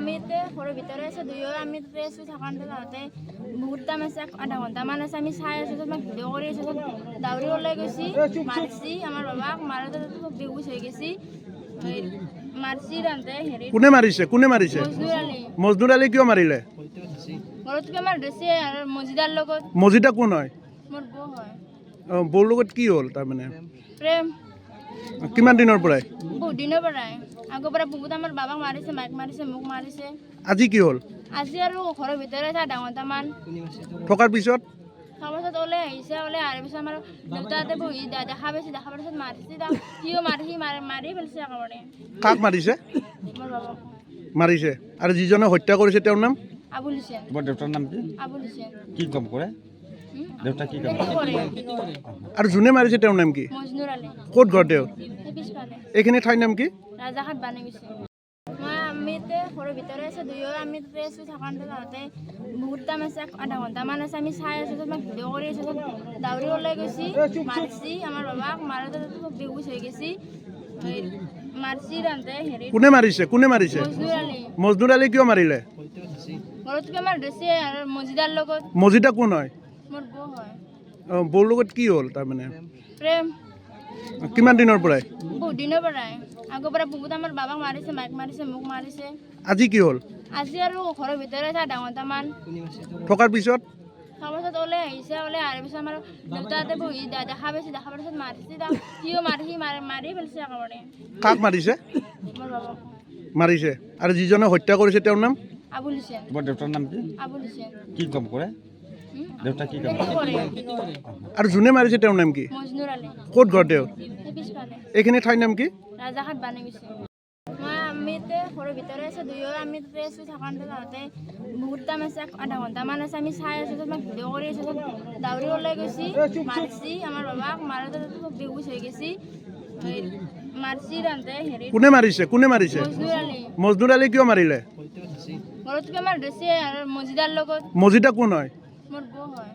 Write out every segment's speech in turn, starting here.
আমিতে ঘৰৰ ভিতৰে আছে দুয়ো আমি আছো থাকান্তে যাওঁতে বহুত টাইম আছে আধা ঘণ্টামান আছে আমি চাই আছো মই ভিডিঅ' কৰি আছো দাউৰি ওলাই গৈছি মাৰিছি আমাৰ বাবাক মাৰোতে বেহুচ হৈ গৈছি মাৰিছি ৰান্ধে হেৰি কোনে মাৰিছে মজনুৰ আলী কিয় মাৰিলে ঘৰত কি আমাৰ দেশে আৰু মজিদাৰ লগত মজিদা কোন হয় মোৰ বৌ হয় বৌৰ লগত কি হ'ল তাৰমানে প্ৰেম কিমান দিনৰ পৰাই বহুত দিনৰ পৰাই আগৰ পৰা বহুত আমাৰ বাবাক মাৰিছে মাইক মাৰিছে মোক মাৰিছে আজি কি হ'ল আজি আৰু ঘৰৰ ভিতৰে আধা ঘণ্টামান থকাৰ পিছত তাৰপাছত ওলাই আহিছে ওলাই অহাৰ পিছত আমাৰ দেউতাহঁতে বহি দেখা পাইছে দেখাৰ পিছত মাৰিছে সিও মাৰি পেলাইছে একেবাৰে কাক মাৰিছে মোৰ বাবাক মাৰিছে আৰু যিজনে হত্যা কৰিছে তেওঁৰ নাম আবুল হুছেইন দেউতাৰ নাম কি আবুল হুছেইন কি কাম কৰে দেউতা কি কাম কৰে আৰু যোনে মাৰিছে তেওঁৰ নাম কি মজনুৰ আলী ক'ত ঘৰ তেওঁ সেই পিছফালে এইখিনি ঠাইৰ নাম কি ৰাজাঘাট বানি গৈছে মই আমিতে ঘৰৰ ভিতৰে আছে দুয়ো আমি আছো থাকান্তে যাওঁতে বহুত টাইম আছে আধা ঘণ্টামান আছে আমি চাই আছো মই ভিডিঅ' কৰি আছো দাউৰি ওলাই গৈছি মাৰিছি আমাৰ বাবাক মাৰোতে বেহুচ হৈ গৈছি মাৰিছি ৰান্ধে হেৰি কোনে মাৰিছে মজনুৰ আলী কিয় মাৰিলে ঘৰত কি আমাৰ দেশে আৰু মজিদাৰ লগত মজিদা কোন হয় মোৰ বৌ হয় বৌৰ লগত কি হ'ল তাৰমানে প্ৰেম কিমান দিনৰ পৰাই বহুত দিনৰ পৰাই আগৰ পৰা বহুত আমাৰ বাবাক মাৰিছে মাইক মাৰিছে মোক মাৰিছে আজি কি হ'ল আজি আৰু ঘৰৰ ভিতৰে আধা ঘণ্টামান থকাৰ পিছত তাৰপাছত ওলাই আহিছে ওলাই অহাৰ পিছত আমাৰ দেউতাহঁতে বহি দেখা পাইছে দেখাৰ পিছত মাৰিছে সিও মাৰি পেলাইছে একেবাৰে কাক মাৰিছে মোৰ বাবাক মাৰিছে আৰু যিজনে হত্যা কৰিছে তেওঁৰ নাম আবুল হুছেইন দেউতাৰ নাম কি আবুল হুছেইন কি কাম কৰে দেউতা কি কাম কৰে আৰু যোনে মাৰিছে তেওঁৰ নাম কি মজনুৰ আলী ক'ত ঘৰ তেওঁ সেই পিছফালে এইখিনি ঠাইৰ নাম কি ৰাজাঘাট বানি গৈছে মই আমিতে ঘৰৰ ভিতৰে আছে দুয়ো আমি আছো থাকান্তে যাওঁতে বহুত টাইম আছে আধা ঘণ্টামান আছে আমি চাই আছো মই ভিডিঅ' কৰি আছো দাউৰি ওলাই গৈছি মাৰিছি আমাৰ বাবাক মাৰোতে বেহুচ হৈ গৈছি মাৰিছি ৰান্ধে হেৰি কোনে মাৰিছে মজনুৰ আলী কিয় মাৰিলে ঘৰত কি আমাৰ দেশে আৰু মজিদাৰ লগত মজিদা কোন হয় মোৰ বৌ হয়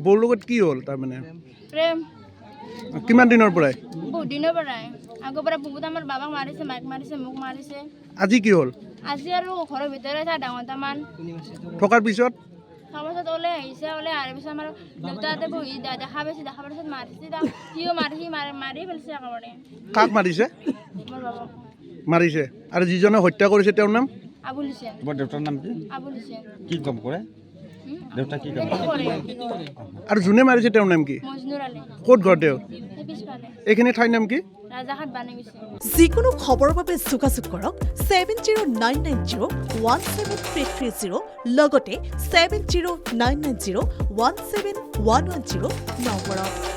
বৌৰ লগত কি হ'ল তাৰমানে প্ৰেম কিমান দিনৰ পৰাই বহুত দিনৰ পৰাই আগৰ পৰা বহুত আমাৰ বাবাক মাৰিছে মাইক মাৰিছে মোক মাৰিছে আজি কি হ'ল আজি আৰু ঘৰৰ ভিতৰে আধা ঘণ্টামান থকাৰ পিছত তাৰপাছত ওলাই আহিছে ওলাই অহাৰ পিছত আমাৰ দেউতাহঁতে বহি দেখা পাইছে দেখাৰ পিছত মাৰিছে সিও মাৰি পেলাইছে একেবাৰে কাক মাৰিছে মোৰ বাবাক মাৰিছে আৰু যিজনে হত্যা কৰিছে তেওঁৰ নাম আবুল হুছেইন দেউতাৰ নাম কি আবুল হুছেইন কি কাম কৰে দেউতা কি কাম কৰে আৰু যোনে মাৰিছে তেওঁৰ নাম কি মজনুৰ আলী ক'ত ঘৰ তেওঁ সেই পিছফালে এইখিনি ঠাইৰ নাম কি ৰাজাঘাট বানি গৈছে যিকোনো খবৰৰ বাবে যোগাযোগ কৰক 7099017330 লগতে 7099017110 নম্বৰত।